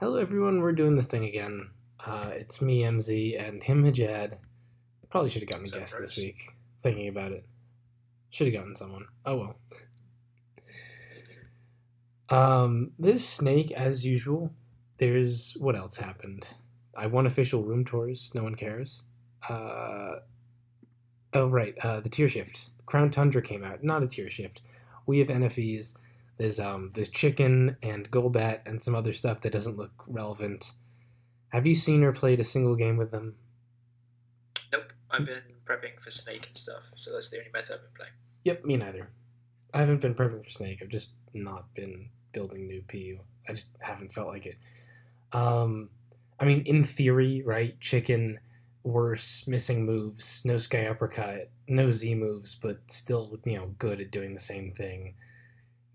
Hello, everyone. We're doing the thing again. It's me, MZ, and him, Hajad. Probably should have gotten a What's up, guest this bros? week. Thinking about it, should have gotten someone. Oh well. This snake, as usual. There's what else happened? I won official room tours. No one cares. Uh, oh right. The tier shift. Crown Tundra came out. Not a tier shift. We have NFEs. There's chicken and Golbat and some other stuff that doesn't look relevant. Have you seen or played a single game with them? Nope, I've been prepping for Snake and stuff, so that's the only meta I've been playing. Yep, me neither. I haven't been prepping for Snake. I've just not been building new PU. I just haven't felt like it. Um, I mean, in theory, right? Chicken, worse, missing moves, no Sky Uppercut, no Z moves, but still, good at doing the same thing.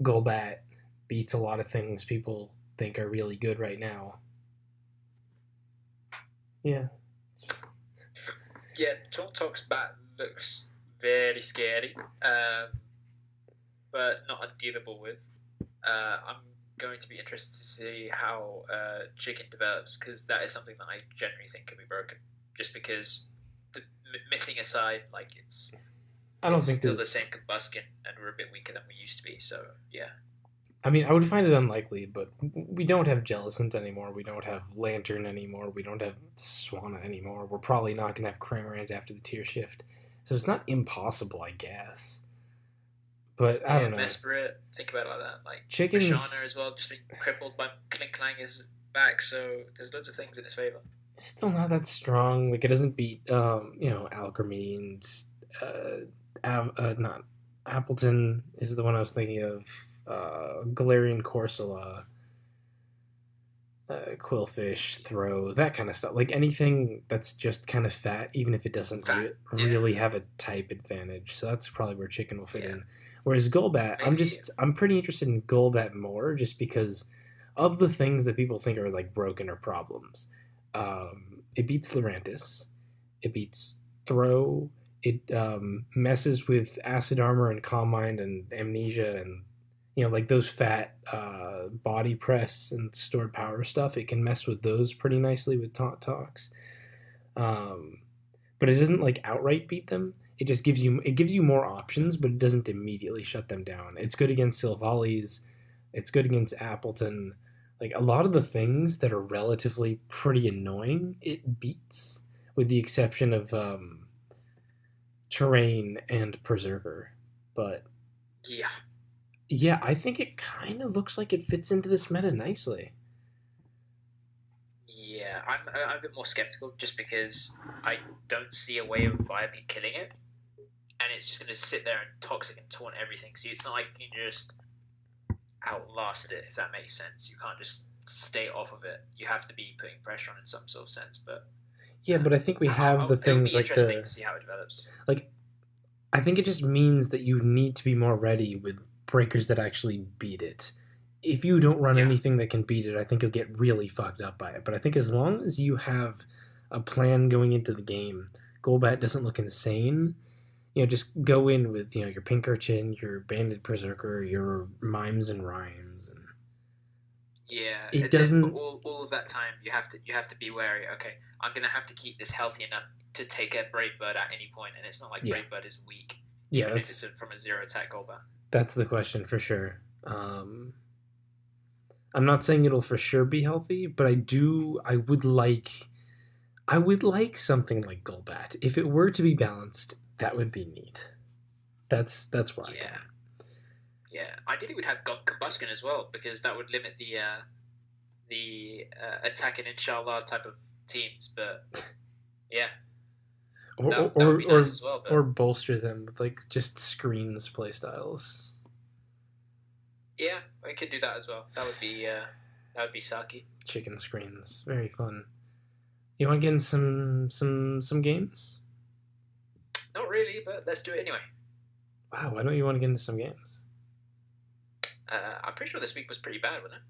Golbat beats a lot of things people think are really good right now. Yeah. Yeah, Talk's bat looks very scary, but not undealable with. I'm going to be interested to see how Chicken develops, because that is something that I generally think can be broken. Just because, missing aside, like I don't it's think still the there's. same combustion, and we're a bit weaker than we used to be. So yeah, I mean, I would find it unlikely, but we don't have Jellicent anymore. We don't have Lantern anymore. We don't have Swanna anymore. We're probably not going to have Cramorant after the tier shift. So it's not impossible, I guess. But I yeah, don't know. Mesprit. Think about it like that. Like Mashana Chicken's as well, just being crippled by Clang is back. So there's loads of things in its favor. still not that strong. Like, it doesn't beat, Alchemines. Not Appleton is the one I was thinking of. Galarian Corsola, Quillfish, Throw, that kind of stuff. Like anything that's just kind of fat, even if it doesn't That yeah, really have a type advantage. So that's probably where Chicken will fit yeah. in. Whereas Golbat, Maybe I'm pretty interested in Golbat more, just because of the things that people think are like broken or problems. It beats Lurantis. It beats Throw. It messes with Acid Armor and Calm Mind and Amnesia and like those fat body press and stored power stuff. It can mess with those pretty nicely with Taunt Talks. Um, but it doesn't like outright beat them. It gives you more options, but it doesn't immediately shut them down. It's good against Silvali's. It's good against Appleton. Like a lot of the things that are relatively pretty annoying, it beats, with the exception of Terrain and Berserker. But yeah, yeah, I think it kind of looks like it fits into this meta nicely. yeah. I'm a bit more skeptical just because I don't see a way of viably killing it, and it's just going to sit there and toxic and taunt everything. So it's not like you can just outlast it, if that makes sense. You can't just stay off of it. You have to be putting pressure on in some sort of sense. But Yeah, but I think we have the it would things be like interesting the to see how it develops. like. I think it just means that you need to be more ready with breakers that actually beat it. If you don't run Yeah, anything that can beat it, I think you'll get really fucked up by it. But I think as long as you have a plan going into the game, Golbat doesn't look insane. Just go in with your Pinkerchin, your Banded Berserker, your Mimes and Rhymes, and yeah. it But doesn't. all of that time, you have to be wary. Okay, I'm gonna have to keep this healthy enough to take a Brave Bird at any point, and it's not like Yeah, Brave Bird is weak, yeah. even if it's That's from a zero attack Golbat. that's the question for sure. I'm not saying it'll for sure be healthy, but I do. I would like something like Golbat. If it were to be balanced, that would be neat. That's where I come. Yeah, yeah. Ideally, we'd have Combustion as well because that would limit the attacking inshallah type of teams. But yeah, Or that would or be or, nice as well. or But bolster them with like just screens playstyles. yeah, we could do that as well. That would be Saki. Chicken screens, very fun. You want to get in some games? Not really, but let's do it anyway. Wow, why don't you want to get into some games? I'm pretty sure this week was pretty bad, wasn't it?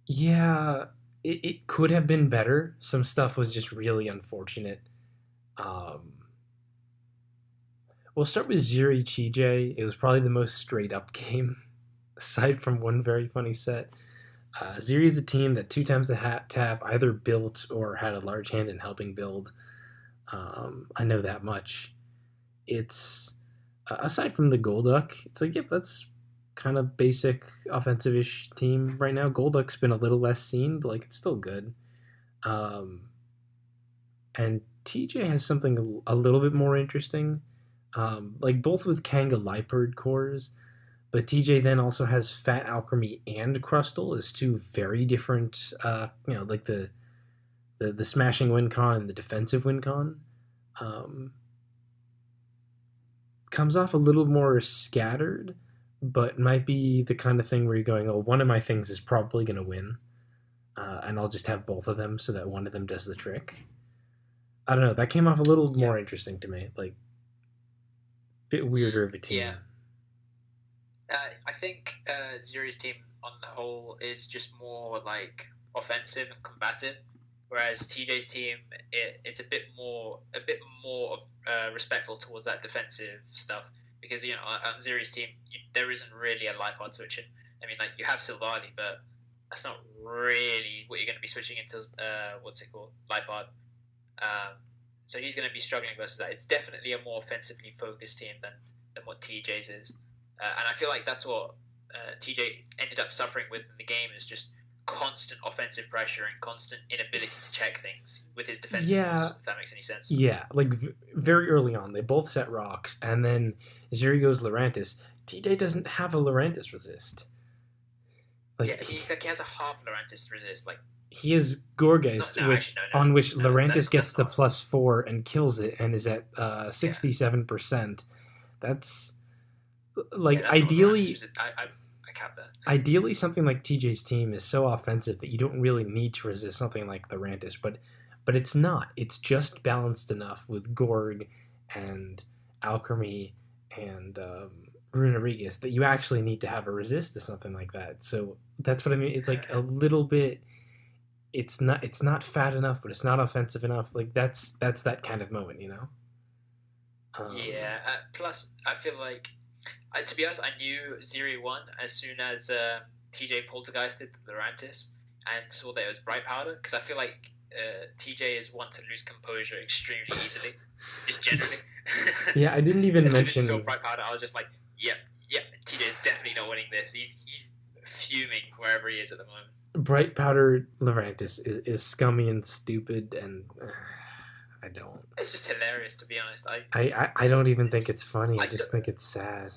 Yeah, it could have been better. Some stuff was just really unfortunate. Um, we'll start with Zuri Chijay. It was probably the most straight up game, aside from one very funny set. Zeri is a team that 2 times the tap either built or had a large hand in helping build. I know that much. It's aside from the Golduck, it's like, yep, that's kind of basic offensive-ish team right now. Golduck's been a little less seen, but like it's still good. Um, and TJ has something a little bit more interesting, like both with Kanga Liepard cores, but TJ then also has Fat Alchemy and Crustle as two very different, like the smashing win con and the defensive win con. Um, Comes off a little more scattered, but might be the kind of thing where you're going, oh, one of my things is probably going to win, and I'll just have both of them so that one of them does the trick. I don't know. That came off a little more interesting to me, like a bit weirder of a team. Yeah. I think Zuri's team on the whole is just more like offensive and combative, whereas TJ's team it's a bit more respectful towards that defensive stuff, because on Zuri's team there isn't really a Liepard switching. I mean, like, you have Silvally, but that's not really what you're going to be switching into. What's it called, Liepard. So he's going to be struggling versus that. It's definitely a more offensively focused team than what TJ's is. And I feel like that's what TJ ended up suffering with in the game, is just constant offensive pressure and constant inability to check things with his defensive moves, if that makes any sense. Yeah, like very early on, they both set rocks, and then Zuri goes Lurantis. TJ doesn't have a Lurantis resist. Like, he has a half Lurantis resist. Like, he is Gorgeist, on which Lurantis gets the +4 and kills it, and is at 67%. That's like, ideally. I cap that. Ideally, something like TJ's team is so offensive that you don't really need to resist something like Lurantis, but it's not. It's just balanced enough with Gorg and Alchemy and Runerigus that you actually need to have a resist to something like that. So that's what I mean. It's like a little bit. It's not fat enough, but it's not offensive enough. Like, that's that kind of moment, Plus, I feel like, to be honest, I knew Zeri won as soon as TJ poltergeisted the Lurantis and saw that it was Bright Powder, because I feel like TJ is one to lose composure extremely easily, just generally. Yeah, I didn't even mention. As soon as I saw Bright Powder, I was just like, yep, TJ is definitely not winning this. He's fuming wherever he is at the moment. Bright Powder Lurantis is scummy and stupid, and I don't. It's just hilarious, to be honest. I don't even think it's funny. I just think it's sad.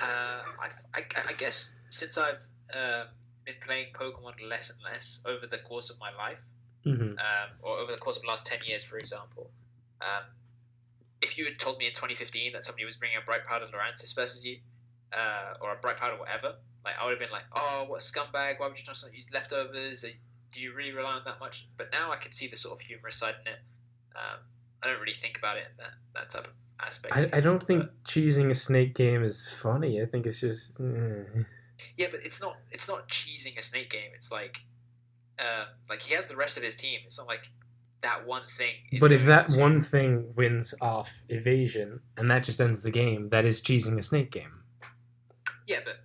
I guess since I've been playing Pokemon less and less over the course of my life, or over the course of the last 10 years, for example, if you had told me in 2015 that somebody was bringing a Bright Powder Lurantis versus you, or a Bright Powder whatever, like, I would have been like, oh, what a scumbag, why would you not use leftovers? Do you really rely on that much? But now I can see the sort of humorous side in it. I don't really think about it in that type of aspect. I don't think cheesing a snake game is funny. I think it's just... Yeah, but it's not cheesing a snake game. It's like he has the rest of his team. It's not like that one thing is... But if that one thing wins off evasion, and that just ends the game, that is cheesing a snake game. Yeah, but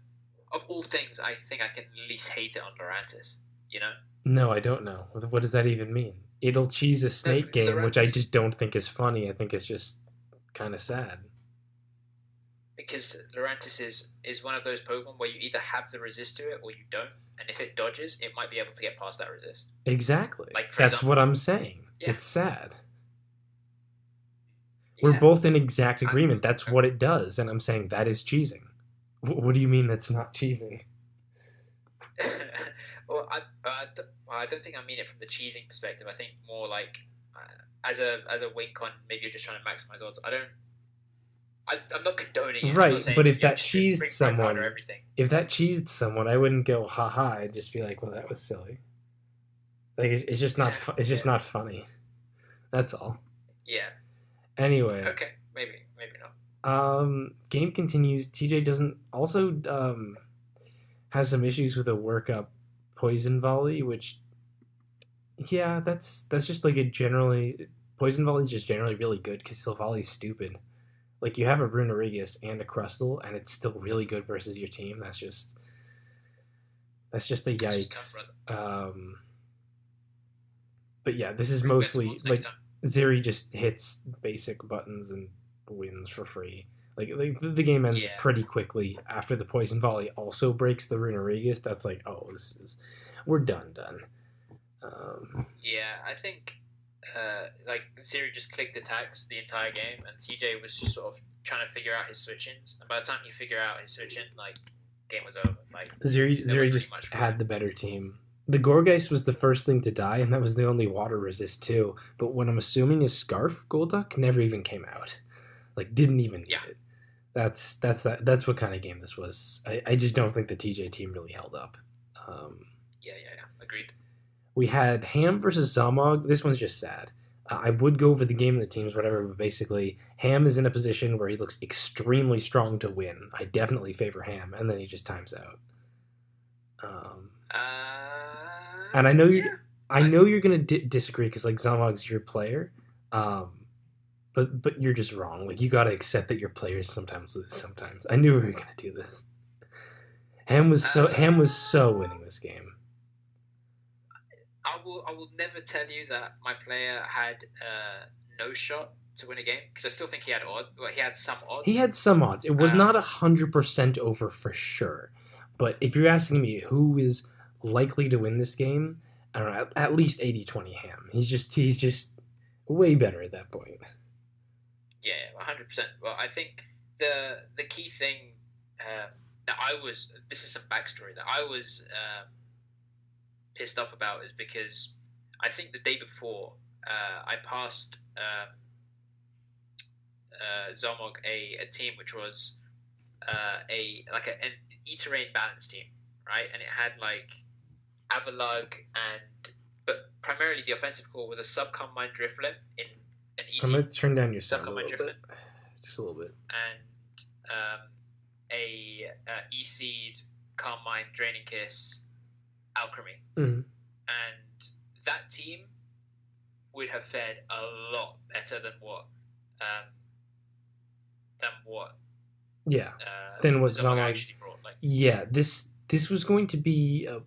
of all things, I think I can at least hate it on Lurantis, No, I don't know. What does that even mean? It'll cheese a snake game, Lurantis, which I just don't think is funny. I think it's just kind of sad. Because Lurantis is one of those Pokemon where you either have the resist to it or you don't, and if it dodges, it might be able to get past that resist. Exactly. That's what I'm saying. Yeah. It's sad. Yeah. We're both in exact agreement. That's what it does, and I'm saying that is cheesing. What do you mean that's not cheesing? Well, I don't think I mean it from the cheesing perspective. I think more like as a win con, maybe you're just trying to maximize odds. I'm not condoning it. Right, but if that cheesed someone, I wouldn't go haha. I'd just be like, well, that was silly. Like, it's just not. It's just not funny. That's all. Yeah. Anyway. Okay, maybe not. Game continues. TJ doesn't also has some issues with a workup poison volley, which that's just like poison volley is just generally really good because Silvali's stupid. Like, you have a Runerigus and a Crustle, and it's still really good versus your team. That's just That's just a It's just tough, yikes. brother. But yeah, this is Bring better mostly sports next like time. Zeri just hits basic buttons and wins for free. Like the game ends Yeah, pretty quickly after the poison volley also breaks the Runerigus. That's like, oh, we're done. Um, yeah. I think like Siri just clicked attacks the entire game, and TJ was just sort of trying to figure out his switch-ins. And by the time he figured out his switch-in, like game was over. Like there Zeri wasn't really just much for him. had the better team. The Gorgeist was the first thing to die, and that was the only water resist too. But what I'm assuming is Scarf Golduck never even came out. Like didn't even need Yeah, it. That's what kind of game this was. I just don't think the TJ team really held up. Um, yeah. Agreed. we had Ham versus Zalmog. This one's just sad. I would go over the game and the teams, whatever, but basically, Ham is in a position where he looks extremely strong to win. I definitely favor Ham, and then he just times out. Um, and Yeah. I know you're gonna disagree because like Zalmog's your player, um, but you're just wrong. Like you gotta accept that your players sometimes lose. Sometimes I knew we were gonna do this. Ham was so winning this game. I will never tell you that my player had no shot to win a game because I still think he had odds. Well, he had some He odds. had some odds. It was Um, not 100% over for sure. But if you're asking me who is likely to win this game, I don't know, at least 80-20 Ham. He's just way better at that point. yeah, 100%. Well, I think the key thing that I was this is some backstory that I was pissed off about is because I think the day before I passed Zomog a team which was an E-terrain balance team, right? And it had like Avalug and but primarily the offensive core with a Subcombine Drifloon in an I'm EC gonna turn down your sound a Subcombine little Drifloon bit, just a little bit. and E-seed Carmine Draining Kiss Alchemy. Mm-hmm. And that team would have fared a lot better than what Yeah, than what Zomog Zalmog. actually brought. Like, Yeah, this was going to be a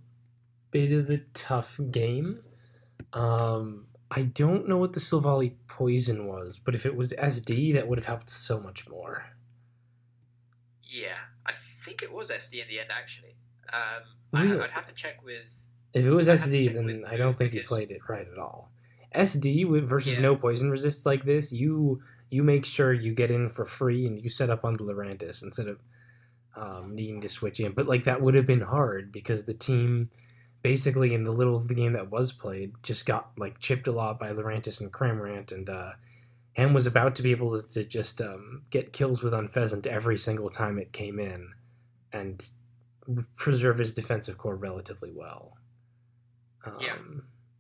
bit of a tough game. I don't know what the Silvally poison was, but if it was SD, that would have helped so much more. yeah, I think it was SD in the end actually. Really? I'd have to check with. If it was I'd have to SD, check with then I don't Booth think you because played it right at all. SD versus yeah, no poison resists like this, you make sure you get in for free and you set up on the Lurantis instead of needing to switch in. But like that would have been hard because the team basically in the little of the game that was played just got like chipped a lot by Lurantis and Cramorant, and Ham was about to be able to just get kills with Unpheasant every single time it came in and preserve his defensive core relatively well. yeah,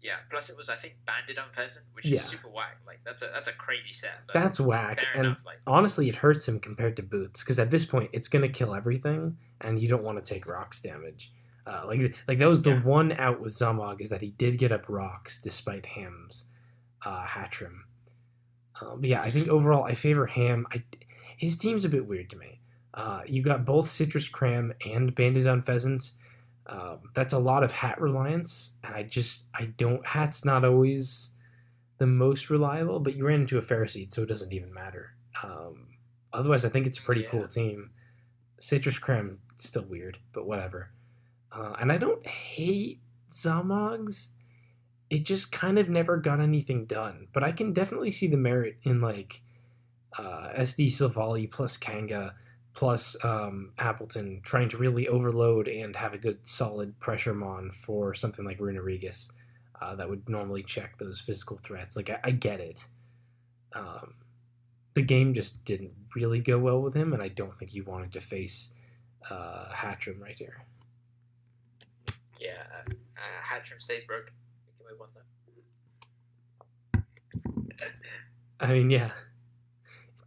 yeah. Plus, it was I think Banded on Pheasant, which Yeah, is super whack. Like that's a crazy set. But that's whack. fair And enough. Like honestly, it hurts him compared to Boots because at this point, it's gonna kill everything, and you don't want to take rocks damage. Like that was the yeah, one out with Zamog is that he did get up rocks despite Ham's Hatchrim. But yeah, I think overall I favor Ham. His team's a bit weird to me. You got both Citrus Cram and Banded on Pheasant. That's a lot of hat reliance, and I don't. Hat's not always the most reliable, but you ran into a Ferroseed, so it doesn't even matter. Otherwise, I think it's a pretty yeah, cool team. Citrus Creme, still weird, but whatever. And I don't hate Zamogs. It just kind of never got anything done. But I can definitely see the merit in like SD Silvally plus Kanga plus Appleton trying to really overload and have a good solid pressure mon for something like Runerigus that would normally check those physical threats. Like I get it. Um, the game just didn't really go well with him, and I don't think he wanted to face Hatcham right here. yeah. Hatcham stays broken. We can move on then. I mean, yeah,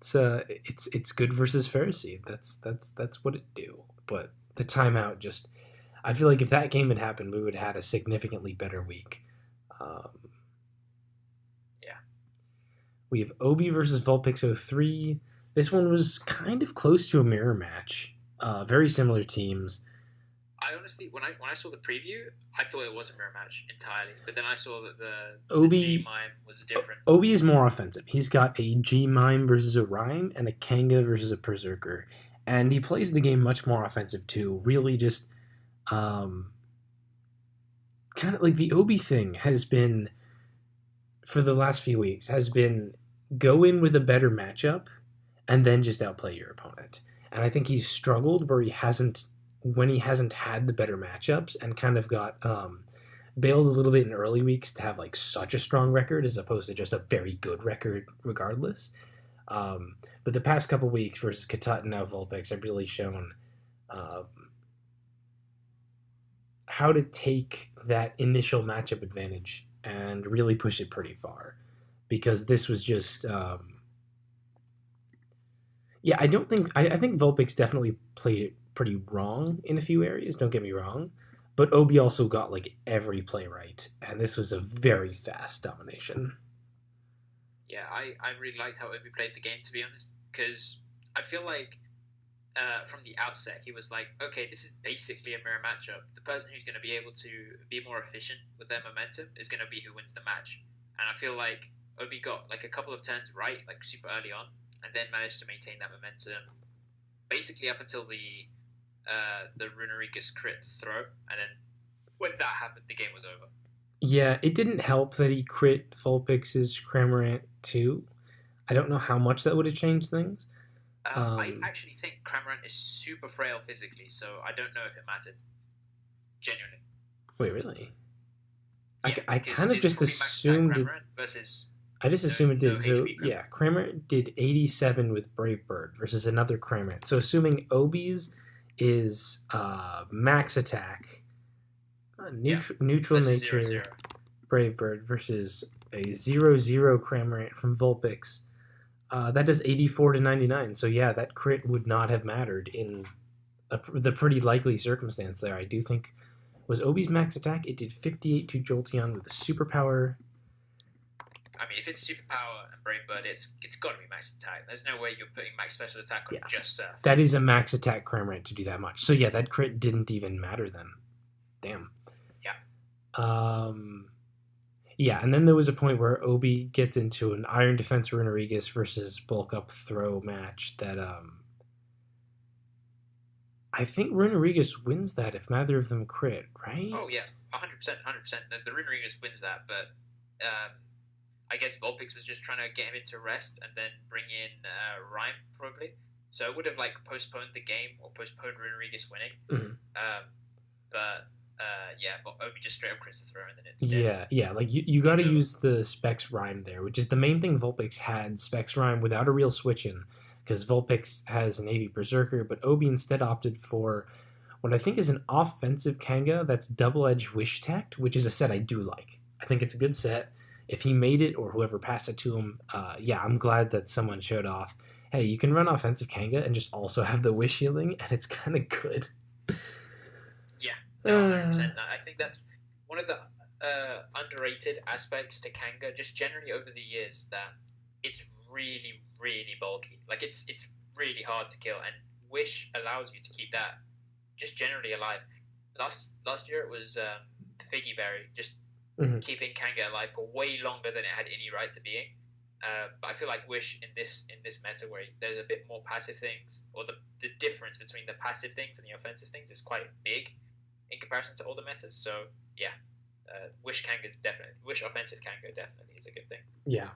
it's good versus Pharisee. That's what it do. But the timeout just, I feel like if that game had happened, we would have had a significantly better week. Um, Yeah. We have Obi versus Vulpix 03. This one was kind of close to a mirror match. Very similar teams. I honestly, when I saw the preview, I thought it was a mirror match entirely. But then I saw that the G Obi mime was different. Obi is more offensive. He's got a G mime versus a rhyme and a Kanga versus a berserker, and he plays the game much more offensive too. Really, just um, kind of like the Obi thing has been for the last few weeks has been go in with a better matchup and then just outplay your opponent. And I think he's struggled where he hasn't when he hasn't had the better matchups and kind of got bailed a little bit in early weeks to have like such a strong record as opposed to just a very good record regardless. But the past couple weeks versus Katut and now Vulpix have really shown um, how to take that initial matchup advantage and really push it pretty far. Because this was just, yeah, I think Vulpix definitely played it pretty wrong in a few areas. Don't get me wrong, but Obi also got like every play right, and this was a very fast domination. Yeah, I really liked how Obi played the game, to be honest, because I feel like from the outset he was like, okay, this is basically a mirror matchup. The person who's going to be able to be more efficient with their momentum is going to be who wins the match. And I feel like Obi got like a couple of turns right, like super early on, and then managed to maintain that momentum basically up until the Runerigus crit throw, and then when that happened, the game was over. Yeah, it didn't help that he crit Vulpix's Cramorant too. I don't know how much that would have changed things. I actually think Cramorant is super frail physically, so I don't know if it mattered. Genuinely. Wait, really? Yeah, I kind of just assumed it. Versus I just assumed it did. no So HP yeah, Cramorant did 87 with Brave Bird versus another Cramorant. So assuming Obi's is max attack, neutral nature, 0-0. Brave Bird versus a 0-0 Cramorant from Vulpix. That does 84 to 99. So yeah, that crit would not have mattered in the pretty likely circumstance there. I do think was Obi's max attack. It did 58 to Jolteon with a superpower. I mean, if it's superpower and Brave Bird, it's got to be max attack. There's no way you're putting max special attack on just Surf. That is a max attack Cramorant to do that much. So yeah, that crit didn't even matter then. Damn. Yeah. Yeah, and then there was a point where Obi gets into an Iron Defense Runerigus versus Bulk Up Throw match that I think Runerigus wins that if neither of them crit, right? Oh yeah, 100%. The Runerigus wins that, but I guess Vulpix was just trying to get him into rest and then bring in Rhyme probably. So it would have like postponed the game or postponed Runerigus winning. Mm-hmm. But Obi just straight up crits the throw and then it's dead. Yeah, like you got to use the Specs Rhyme there, which is the main thing Vulpix had, Specs Rhyme without a real switch in, because Vulpix has an AV Berserker, but Obi instead opted for what I think is an offensive Kanga that's double-edged Wish Tech, which is a set I do like. I think it's a good set. If he made it or whoever passed it to him, I'm glad that someone showed off, hey, you can run offensive Kanga and just also have the Wish healing, and it's kind of good. Yeah, 100%. I think that's one of the underrated aspects to Kanga, just generally over the years, that it's really, really bulky. Like, it's really hard to kill, and Wish allows you to keep that just generally alive. Last year it was Figgy Berry, just keeping Kanga alive for way longer than it had any right to being. But I feel like Wish in this meta where there's a bit more passive things, or the difference between the passive things and the offensive things is quite big in comparison to all the metas. So yeah, Wish offensive Kanga definitely is a good thing. Yeah,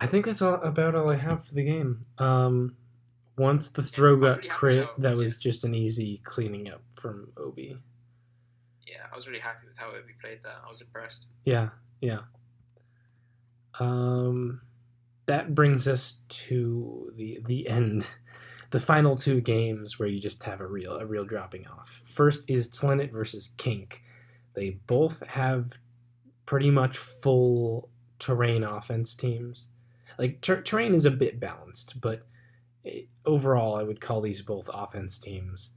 I think that's about all I have for the game. Once the throw got crit, that was just an easy cleaning up from Obi. Yeah, I was really happy with how Obi played that. I was impressed. Yeah. That brings us to the end, the final two games where you just have a real dropping off. First is Tlenet versus Kink. They both have pretty much full terrain offense teams. Like terrain is a bit balanced, but overall I would call these both offense teams.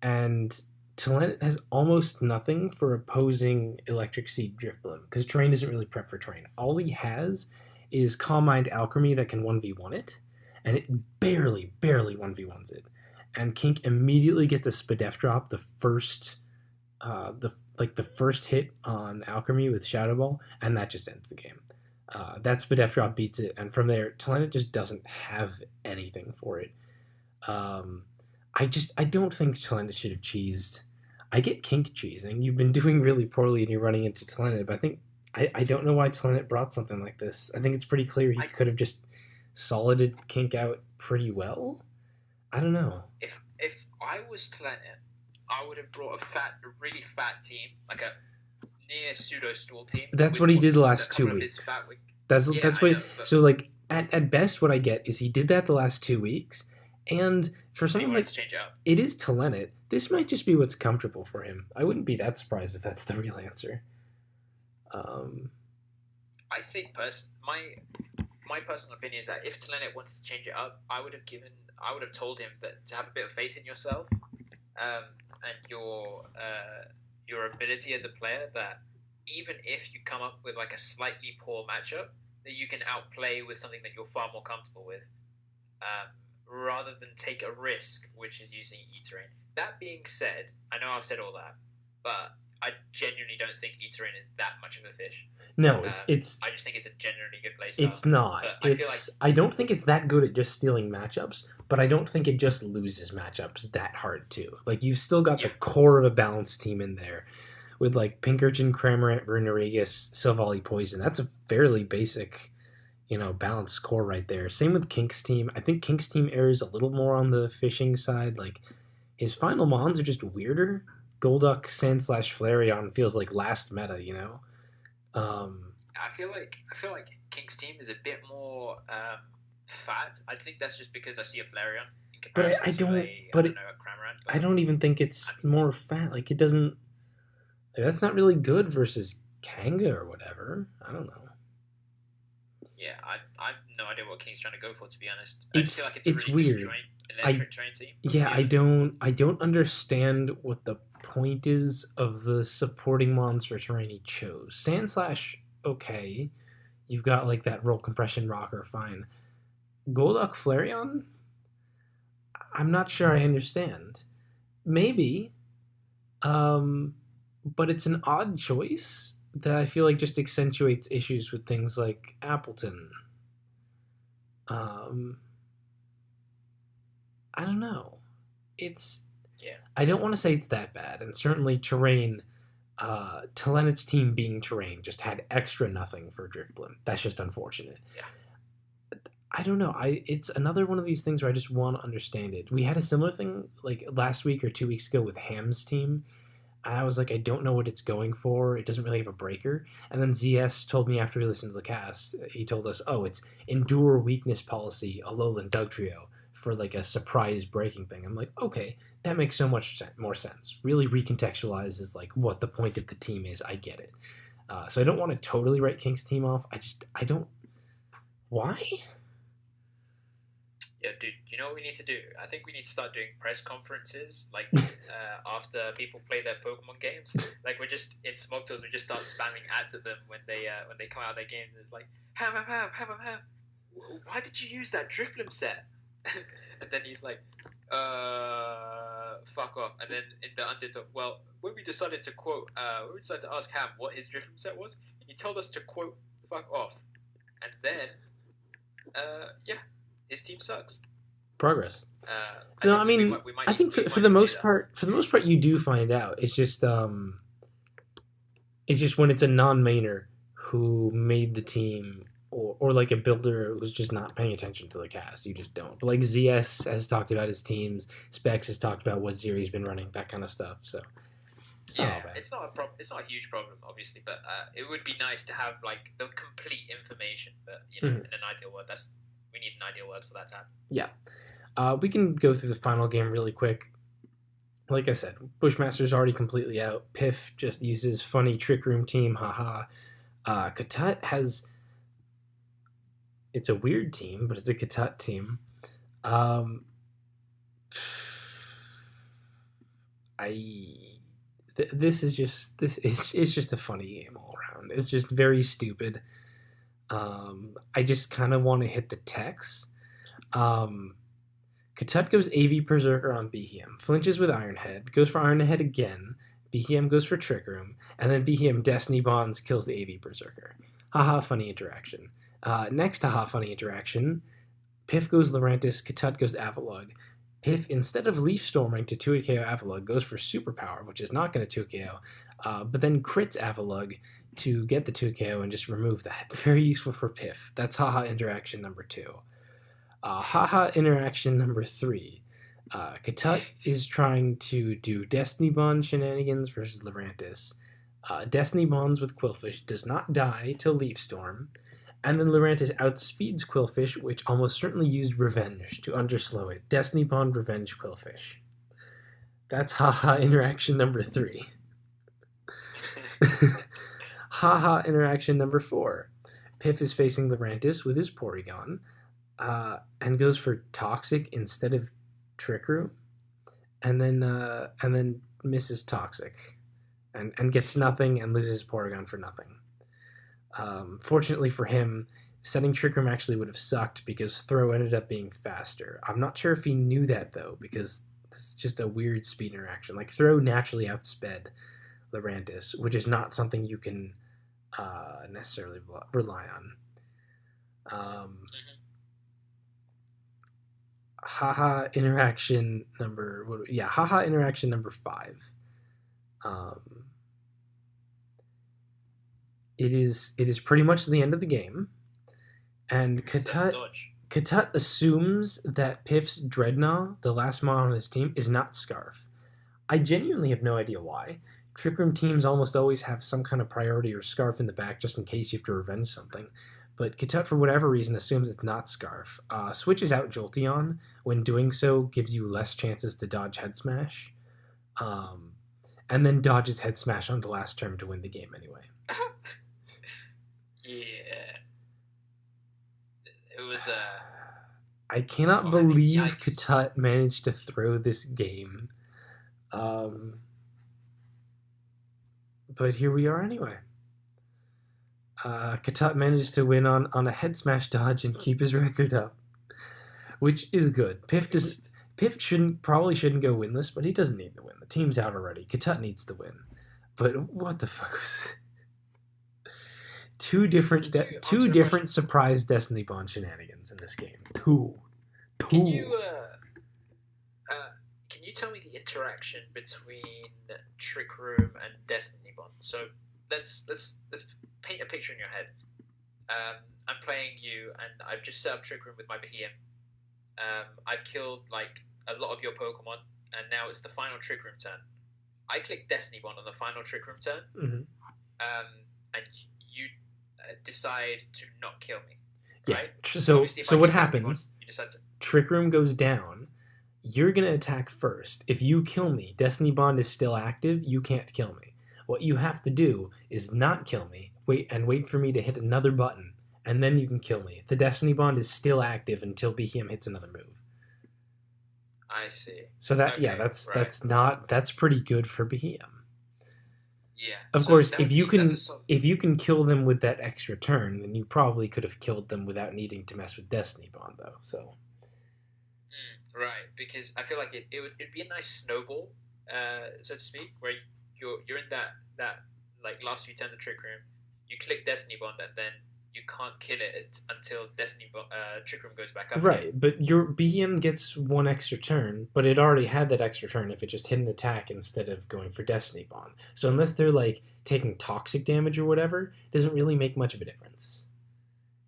And Tlenet has almost nothing for opposing Electric Seed Drifblim, because terrain doesn't really prep for terrain. All he has is Calm Mind Alchemy that can 1v1 it, and it barely 1v1s it. and Kink immediately gets a Spadef drop the first the first hit on Alchemy with Shadow Ball, and that just ends the game. That Spadef drop beats it, and from there, Telenet just doesn't have anything for it. I don't think Telenet should have cheesed. I get Kink cheesing. You've been doing really poorly, and you're running into Telenet, but I don't know why Telenet brought something like this. I think it's pretty clear he could have just solided Kink out pretty well. I don't know. If I was Telenet, I would have brought a really fat team, like a near pseudo stool team. That's what he did the last 2 weeks. That's what. So like at best, what I get is he did that the last 2 weeks, and for someone like it is Telenet, this might just be what's comfortable for him. I wouldn't be that surprised if that's the real answer. I think my personal opinion is that if Telenet wants to change it up, I would have told him that to have a bit of faith in yourself, and your ability as a player, that even if you come up with like a slightly poor matchup, that you can outplay with something that you're far more comfortable with, rather than take a risk, which is using E-Terrain. That being said, I know I've said all that, but I genuinely don't think E-Terrain is that much of a fish. No, it's. I just think it's a genuinely good playstyle. It's not. I don't think it's that good at just stealing matchups, but I don't think it just loses matchups that hard too. Like you've still got the core of a balanced team in there, with like Pinkerton, Cramorant, Runerigus, Silvally, Poison. That's a fairly basic, balanced score right there. Same with Kink's team. I think Kink's team errs a little more on the fishing side. Like his final mons are just weirder. Golduck, Sand/Flareon feels like last meta, I feel like Kink's team is a bit more fat. I think that's just because I see a Flareon in comparison to Cramorant. I don't even think it's more fat. Like it doesn't. That's not really good versus Kanga or whatever. I don't know. Yeah, I have no idea what King's trying to go for, to be honest. It's really weird. Electric train team. Yeah, I don't understand what the point is of the supporting monster terrain he chose. Sandslash, okay. You've got like that roll compression rocker, fine. Golduck Flareon? I'm not sure I understand. Maybe. But it's an odd choice that I feel like just accentuates issues with things like Appleton. I don't know. I don't want to say it's that bad, and certainly Terrain, Telenet's team being Terrain just had extra nothing for Driftblim. That's just unfortunate. Yeah. I don't know. It's another one of these things where I just want to understand it. We had a similar thing like last week or 2 weeks ago with Ham's team. I was like, I don't know what it's going for. It doesn't really have a breaker. And then ZS told me after he listened to the cast, he told us, it's Endure Weakness Policy, Alolan Dugtrio, for like a surprise breaking thing. I'm like, okay, that makes so much more sense. Really recontextualizes like what the point of the team is. I get it. So I don't want to totally write King's team off. I don't. Why? Yeah, dude, you know what we need to do? I think we need to start doing press conferences, like, after people play their Pokemon games. Like, we're just, in Smogtools, we just start spamming ads at them when they come out of their games, and it's like, Ham, why did you use that Drifblim set? And then he's like, fuck off. And then in the Untier talk, well, when we decided to ask Ham what his Drifblim set was, he told us to quote, fuck off. And then, his team sucks. Progress. I think for the most part, you do find out. It's just when it's a non-mainer who made the team, or like a builder who's just not paying attention to the cast. You just don't. But like ZS has talked about his teams, Specs has talked about what Zeri's been running, that kind of stuff. So it's not bad. It's not a problem. It's not a huge problem, obviously, but it would be nice to have like the complete information. But in an ideal world, we need an ideal world for that to happen. Yeah. We can go through the final game really quick. Like I said, Bushmaster's already completely out. Piff just uses funny Trick Room team, haha. Katut has... It's a weird team, but it's a Katut team. This is just a funny game all around. It's just very stupid. I just kind of want to hit the text. Katut goes AV Berserker on Behem, flinches with Ironhead, goes for Ironhead again, Behem goes for Trick Room, and then Behem Destiny Bonds kills the AV Berserker. Haha, funny interaction. Next haha, funny interaction, Piff goes Lurantis, Katut goes Avalugg. Piff, instead of Leaf Storming to 2-KO Avalugg, goes for Superpower, which is not going to 2-KO, but then crits Avalugg to get the 2-KO and just remove that. Very useful for Piff. That's haha interaction number 2. Haha interaction number 3. Katut is trying to do Destiny Bond shenanigans versus Lurantis. Destiny Bonds with Qwilfish, does not die till Leaf Storm, and then Lurantis outspeeds Qwilfish, which almost certainly used Revenge to underslow it. Destiny Bond Revenge Qwilfish. That's haha interaction number 3. Haha interaction number 4. Piff is facing Lurantis with his Porygon, and goes for Toxic instead of Trick Room, and then misses Toxic, and gets nothing and loses Porygon for nothing. Fortunately for him, setting Trick Room actually would have sucked because Throw ended up being faster. I'm not sure if he knew that though, because this is just a weird speed interaction. Like Throw naturally outsped Lurantis, which is not something you can necessarily rely on. Haha interaction number haha interaction number 5. It is pretty much the end of the game, and Katut assumes that Piff's Dreadnought, the last mon on his team, is not Scarf. I genuinely have no idea why. Trick Room teams almost always have some kind of priority or Scarf in the back just in case you have to revenge something. But Katut, for whatever reason, assumes it's not Scarf. Switches out Jolteon. When doing so, gives you less chances to dodge Head Smash. And then dodges Head Smash on the last turn to win the game anyway. Yeah. It was I cannot believe Katut managed to throw this game. But here we are anyway. Katut managed to win on a Head Smash dodge and keep his record up, which is good. Piff probably shouldn't go winless, but he doesn't need to win. The team's out already. Katut needs to win. But what the fuck was two different surprise Destiny Bond shenanigans in this game. Two. Can you tell me the interaction between Trick Room and Destiny Bond? So let's paint a picture in your head. I'm playing you, and I've just set up Trick Room with my Behem. I've killed like a lot of your Pokemon, and now it's the final Trick Room turn. I click Destiny Bond on the final Trick Room turn, and you decide to not kill me. Right? Yeah. So what happens? You decide to... Trick Room goes down. You're gonna attack first. If you kill me, Destiny Bond is still active. You can't kill me. What you have to do is not kill me. Wait for me to hit another button, and then you can kill me. The Destiny Bond is still active until Behem hits another move. I see. So that's pretty good for Behem. Yeah. Of course, if you can kill them with that extra turn, then you probably could have killed them without needing to mess with Destiny Bond, though. So. Right, because I feel like it'd be a nice snowball, so to speak, where you're in that like last few turns of Trick Room, you click Destiny Bond, and then you can't kill it until Trick Room goes back up. Right, again. But your BM gets one extra turn, but it already had that extra turn if it just hit an attack instead of going for Destiny Bond. So unless they're like taking toxic damage or whatever, it doesn't really make much of a difference.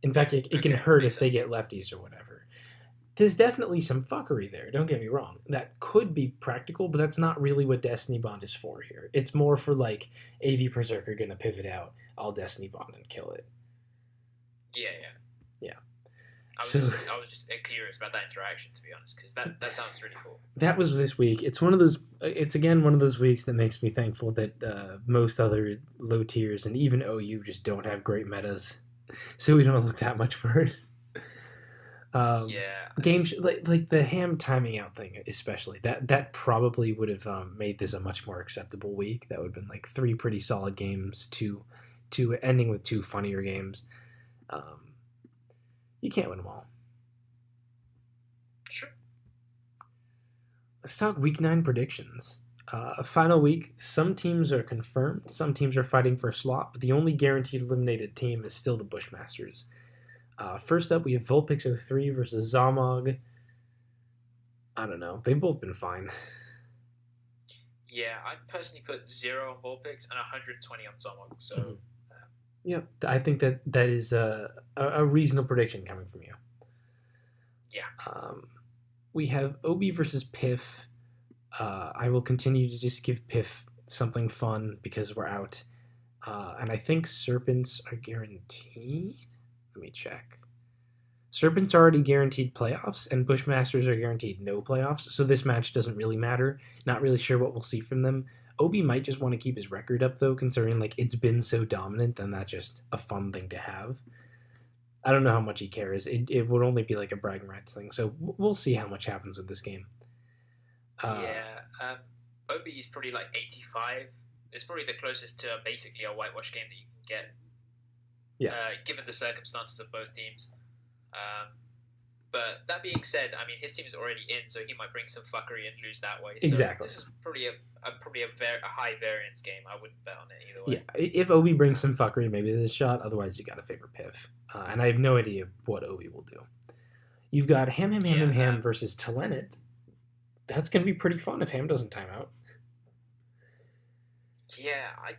In fact, it can hurt if they get lefties or whatever. There's definitely some fuckery there, don't get me wrong. That could be practical, but that's not really what Destiny Bond is for here. It's more for like, AV Berserker gonna pivot out, I'll Destiny Bond and kill it. Yeah. I was just curious about that interaction, to be honest, because that sounds really cool. That was this week. It's again one of those weeks that makes me thankful that most other low tiers and even OU just don't have great metas, so we don't look that much worse. Games like the ham timing out thing, especially that probably would have made this a much more acceptable week. That would have been like 3 pretty solid games, two ending with 2 funnier games. You can't win them all. Sure. Let's talk week 9 predictions. Final week, some teams are confirmed, some teams are fighting for a slot, but the only guaranteed eliminated team is still the Bushmasters. First up, we have Vulpix 03 versus Zomog. I don't know. They've both been fine. Yeah, I personally put 0 on Vulpix and 120 on Zomog. So, Yep, I think that is a reasonable prediction coming from you. yeah. We have Obi versus Piff. I will continue to just give Piff something fun because we're out. And I think Serpents are guaranteed. Let me check. Serpents are already guaranteed playoffs, and Bushmasters are guaranteed no playoffs, so this match doesn't really matter. Not really sure what we'll see from them. Obi might just want to keep his record up, though, considering like it's been so dominant, and that's just a fun thing to have. I don't know how much he cares. It would only be like a bragging rights thing, so we'll see how much happens with this game. Yeah. Obi is probably like 85. It's probably the closest to basically a whitewash game that you can get. Yeah. Given the circumstances of both teams. But that being said, I mean, his team is already in, so he might bring some fuckery and lose that way. So exactly. This is probably a high variance game. I wouldn't bet on it either way. Yeah, if Obi brings some fuckery, maybe there's a shot. Otherwise, you got to favor Piff. And I have no idea what Obi will do. You've got Ham versus Telenet. That's going to be pretty fun if Ham doesn't time out. Yeah, I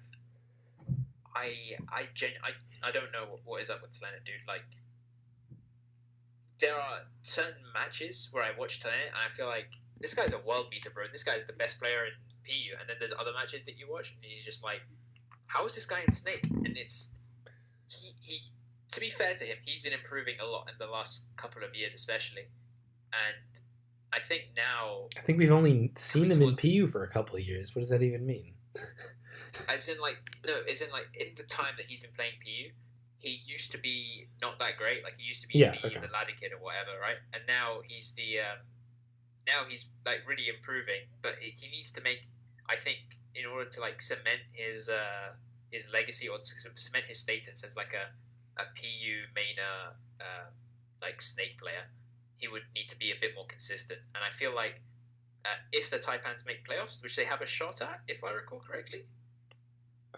don't know what is up with Telenet, dude. Like, there are certain matches where I watch Telenet and I feel like this guy's a world beater, bro. This guy's the best player in PU. And then there's other matches that you watch and he's just like, how is this guy in Snake? And it's he. To be fair to him, he's been improving a lot in the last couple of years, especially. And I think now, I think we've only seen him in PU for a couple of years. What does that even mean? As in in the time that he's been playing PU, he used to be not that great. Like he used to be the ladder kid or whatever, right? And now he's like really improving. But he needs to make, I think, in order to like cement his legacy or to cement his status as like a PU mainer like Snake player, he would need to be a bit more consistent. And I feel like if the Taipans make playoffs, which they have a shot at, if I recall correctly.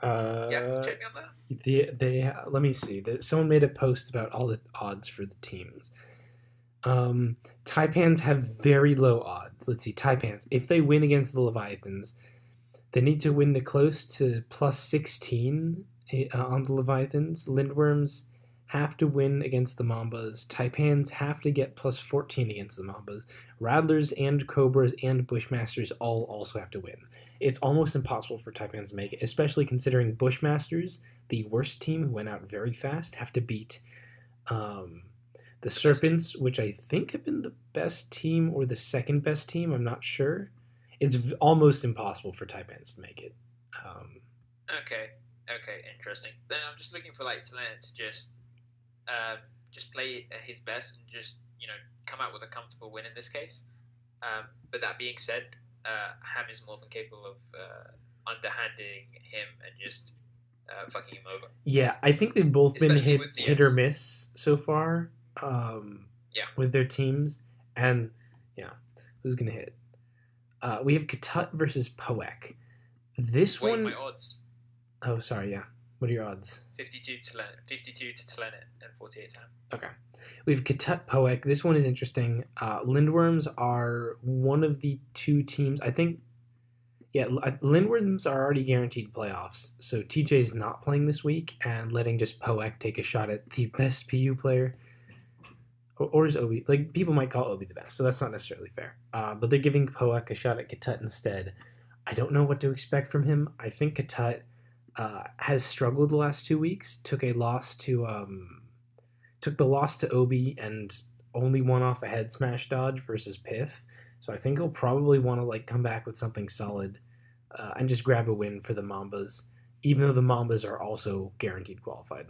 You have to check on that. Let me see. Someone made a post about all the odds for the teams. Taipans have very low odds. Let's see. Taipans, if they win against the Leviathans, they need to win the close to plus 16 on the Leviathans. Lindworms have to win against the Mambas. Taipans have to get plus 14 against the Mambas. Rattlers and Cobras and Bushmasters all also have to win. It's almost impossible for Taipans to make it, especially considering Bushmasters, the worst team who went out very fast, have to beat the Serpents, which I think have been the best team or the second best team. I'm not sure. It's almost impossible for Taipans to make it. Okay, interesting. Then I'm just looking for like Telenet to just play his best and just come out with a comfortable win in this case. But that being said, Ham is more than capable of underhanding him and just fucking him over. Yeah, I think they've both been hit or miss so far. With their teams, and who's gonna hit? We have Katut versus Poek. My odds. Oh, sorry. Yeah, what are your odds? 52 to Telenet, and 48 to Ham. Okay, we have Katut Poek. This one is interesting. Lindworms are one of the two teams. I think. Yeah, Lindworms are already guaranteed playoffs, so TJ is not playing this week and letting just Poek take a shot at the best PU player. Or is Obi, like, people might call Obi the best, so that's not necessarily fair. But they're giving Poek a shot at Katut instead. I don't know what to expect from him. I think Katut has struggled the last 2 weeks. Took the loss to Obi and only won off a head smash dodge versus Piff. So I think he'll probably want to like come back with something solid and just grab a win for the Mambas, even though the Mambas are also guaranteed qualified.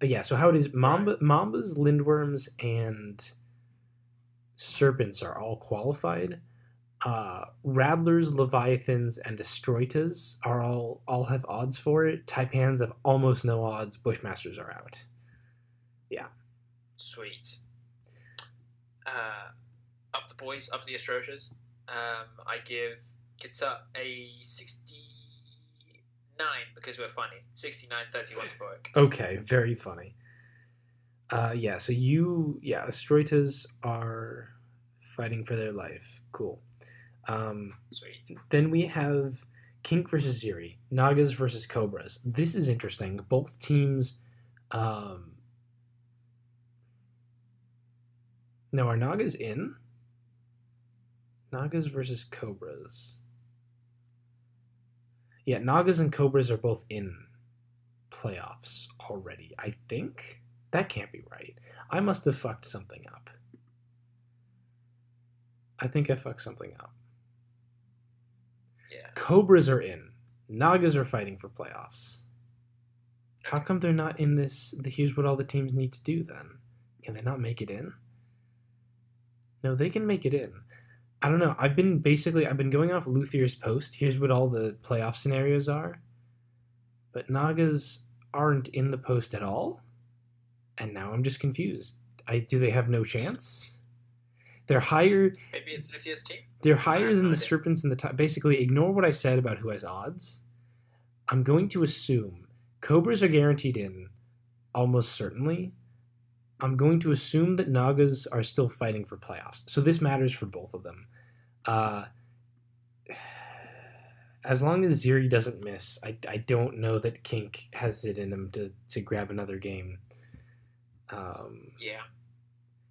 Yeah, so how it is, Mambas, Lindworms, and Serpents are all qualified. Rattlers, Leviathans, and Destroitas are all have odds for it. Taipans have almost no odds. Bushmasters are out. Yeah. Sweet. up the boys, up the Astrocias. I give Kitsap a 69 because we're funny. 69-31 Spoic. Okay, very funny. Yeah, so Astroitas are fighting for their life. Cool. Sweet. Then we have Kink versus Ziri, Nagas versus Cobras. This is interesting. Both teams. No, are Nagas in? Nagas versus Cobras. Yeah, Nagas and Cobras are both in playoffs already, I think. That can't be right. I must have fucked something up. I think I fucked something up. Yeah. Cobras are in. Nagas are fighting for playoffs. How come they're not in this? Here's what all the teams need to do then. Can they not make it in? No, they can make it in. I don't know. I've been going off Luthier's post. Here's what all the playoff scenarios are. But Nagas aren't in the post at all. And now I'm just confused. Do they have no chance? They're higher. Maybe it's Luthier's team. They're higher than the Serpents in the top. Basically, ignore what I said about who has odds. I'm going to assume Cobras are guaranteed in, almost certainly. I'm going to assume that Nagas are still fighting for playoffs. So this matters for both of them. As long as Ziri doesn't miss, I don't know that Kink has it in him to grab another game. Yeah.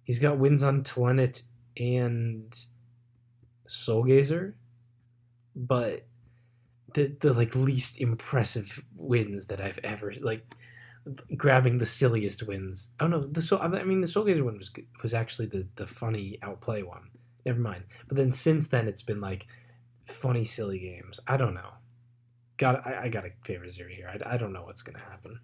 He's got wins on Telenet and Soulgazer, but the like least impressive wins that I've ever grabbing the silliest wins. Oh no, the Soulgazer one was actually the funny outplay one. Never mind. But then since then it's been like funny silly games. I don't know. I gotta favor Ziri here. I don't know what's gonna happen.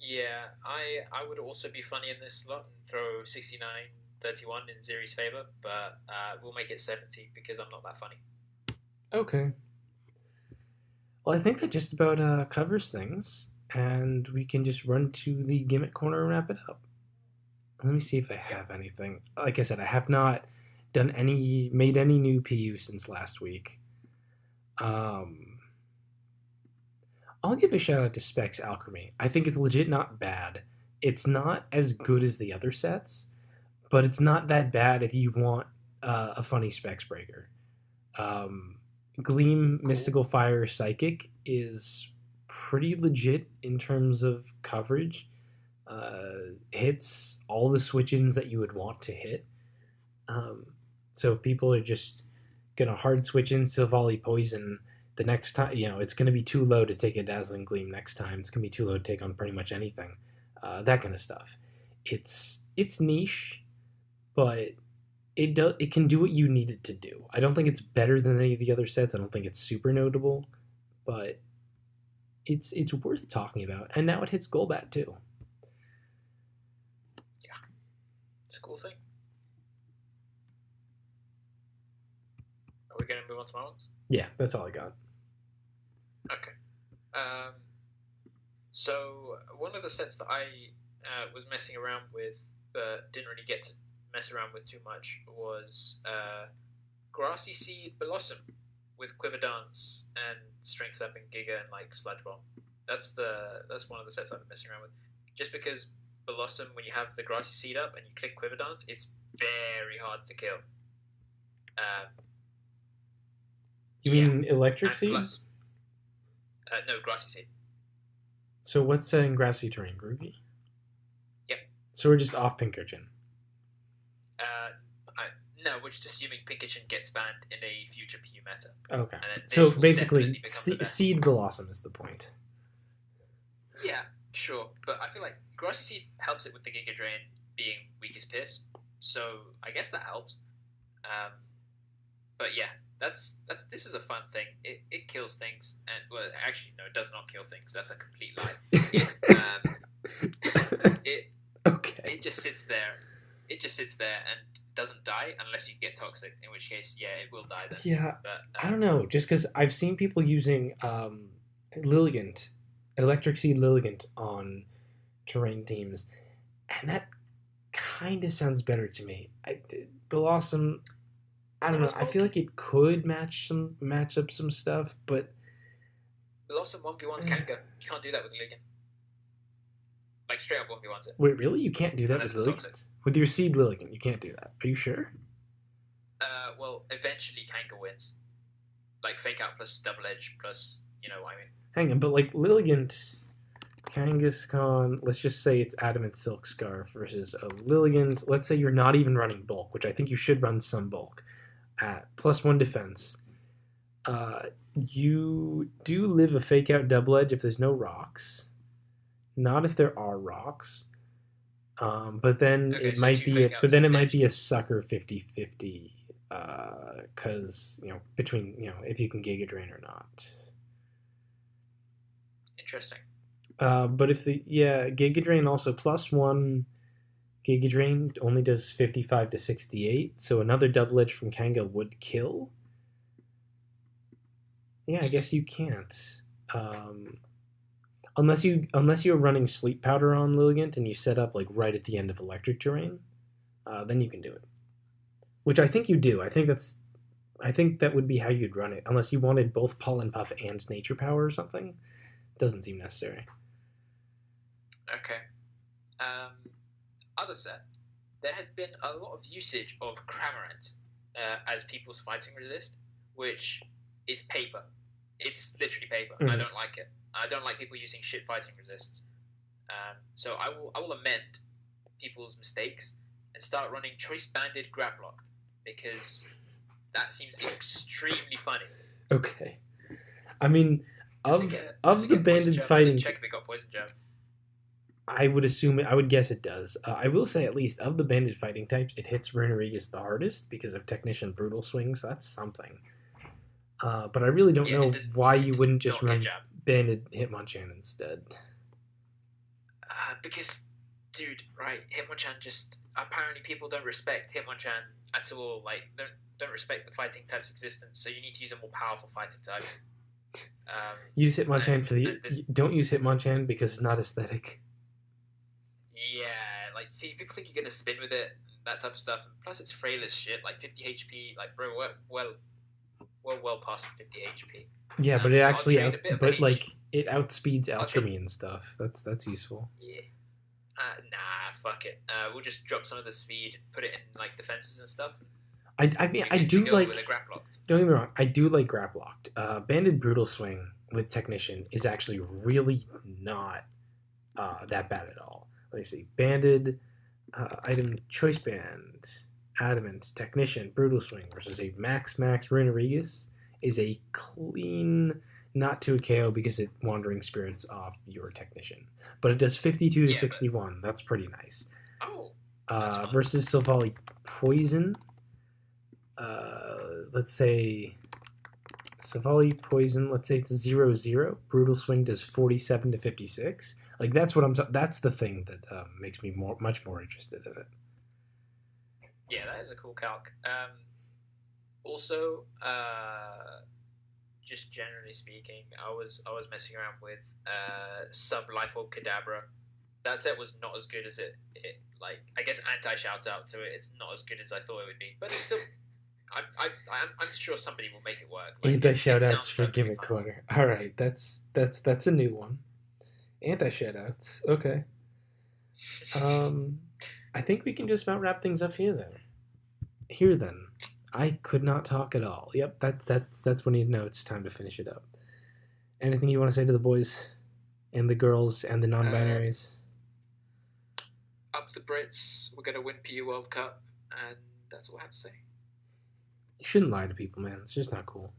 Yeah, I would also be funny in this slot and throw 69-31 in Ziri's favor, but we'll make it 70 because I'm not that funny. Okay. Well, I think that just about covers things, and we can just run to the gimmick corner and wrap it up. Let me see if I have anything. Like I said, I have not made any new PU since last week. I'll give a shout out to Specs Alchemy. I think it's legit not bad. It's not as good as the other sets, but it's not that bad if you want a funny Specs breaker. Gleam, Mystical Fire, Psychic is pretty legit in terms of coverage. Hits all the switch-ins that you would want to hit. So if people are just going to hard switch in Silvally Poison, the next time, it's going to be too low to take a Dazzling Gleam next time. It's going to be too low to take on pretty much anything. That kind of stuff. It's niche, but it can do what you need it to do. I don't think it's better than any of the other sets. I don't think it's super notable, but it's worth talking about. And now it hits Golbat too. Yeah, it's a cool thing. Are we going to move on to my ones? Yeah, that's all I got. Okay. So one of the sets that I was messing around with, but didn't really get to mess around with too much, was Grassy Seed Blossom with Quiver Dance and Strength Up and Giga and Sludge Bomb. That's one of the sets I've been messing around with. Just because Blossom, when you have the Grassy Seed up and you click Quiver Dance, it's very hard to kill. You mean Electric Seed? Plus, no, Grassy Seed. So what's set in grassy terrain? Groovy? Yep. So we're just off Pinkerton? No, we're just assuming Pinkerton gets banned in a future PU meta. Okay. So basically, Seed Blossom is the point. Yeah, sure. But I feel like Grassy Seed helps it with the Giga Drain being weakest Pierce. So I guess that helps. But yeah, this is a fun thing. It kills things, and well, actually no, it does not kill things. That's a complete lie. Okay. It just sits there. It just sits there and doesn't die unless you get toxic. In which case, yeah, it will die then. Yeah, but, I don't know. Just because I've seen people using Lilligant, Electric Seed Lilligant on terrain teams, and that kind of sounds better to me. Blossom, I don't Not know. as I feel bulky. like it could match up some stuff, but Blossom 1v1s Kanga. You can't do that with Lilligant. Like, straight up 1v1s it. wait, really? You can't do that with Unless it's toxic. Lilligant? With your seed Lilligant, you can't do that. Are you sure? Well, eventually Kanga wins. Like, Fake Out plus Double Edge plus, you know what I mean. Hang on, but like Lilligant, Kangaskhan, let's just say it's Adamant Silk Scarf versus a Lilligant. Let's say you're not even running bulk, which I think you should run some bulk at +1 defense. You do live a Fake Out Double Edge if there's no rocks. Not if there are rocks. But then Okay, it so might two be Fake Outs then and it might be damage. a sucker 50-50 because between if you can Giga Drain or not. Interesting. But if the Giga Drain also +1 Giga Drain only does 55 to 68, so another double edge from Kanga would kill. Yeah, I guess you can't. Unless you're running Sleep Powder on Lilligant and you set up like right at the end of Electric Terrain, then you can do it. Which I think you do. I think that would be how you'd run it, unless you wanted both Pollen Puff and Nature Power or something. Doesn't seem necessary. Okay. Other set, there has been a lot of usage of Cramorant as people's fighting resist, which is paper. It's literally paper, and I don't like it. I don't like people using shit fighting resists. So I will amend people's mistakes and start running Choice Banded Grablocked, because that seems extremely funny. Okay. I mean, of the banded fighting, check if it got Poison Jab. I would guess it does. I will say at least of the banded fighting types, it hits Runerigus the hardest because of Technician Brutal Swing, so that's something. But I really don't know why you wouldn't just run banded Hitmonchan instead. Because, dude, right, Hitmonchan just apparently people don't respect Hitmonchan at all. Like, don't respect the fighting type's existence. So you need to use a more powerful fighting type. Use Hitmonchan don't use Hitmonchan because it's not aesthetic. Yeah, like if you think you're gonna spin with it, that type of stuff. And plus, it's frail as shit. Like 50 HP. Like, bro, well past 50 HP. Yeah, but it actually it outspeeds Alchemy and stuff. That's useful. Yeah. Nah, fuck it. We'll just drop some of the speed, put it in like defenses and stuff. I mean, I do like. Don't get me wrong. I do like Grablocked. Banded Brutal Swing with Technician is actually really not that bad at all. Let me see. Banded item Choice Band, Adamant, Technician, Brutal Swing versus a Max Runerigus is a clean, not to a KO because it Wandering Spirits off your Technician. But it does 52 to 61. That's pretty nice. Oh. Versus Silvally Poison. Let's say Silvally Poison, let's say it's 0-0. Brutal Swing does 47 to 56. Like that's the thing that makes me much more interested in it. Yeah, that is a cool calc. Also, just generally speaking, I was messing around with sub Life Orb Kadabra. That set was not as good as it like I guess anti-Shoutout to it. It's not as good as I thought it would be, but it's still. I'm sure somebody will make it work. Like, Anti-Shoutouts for Gimmick Corner. All right, that's a new one. Anti-Shoutouts. Okay. I think we can just about wrap things up here then. I could not talk at all. Yep, that's when you know it's time to finish it up. Anything you want to say to the boys and the girls and the non-binaries? Up the Brits. We're gonna win PU World Cup, and that's all I have to say. You shouldn't lie to people, man. It's just not cool.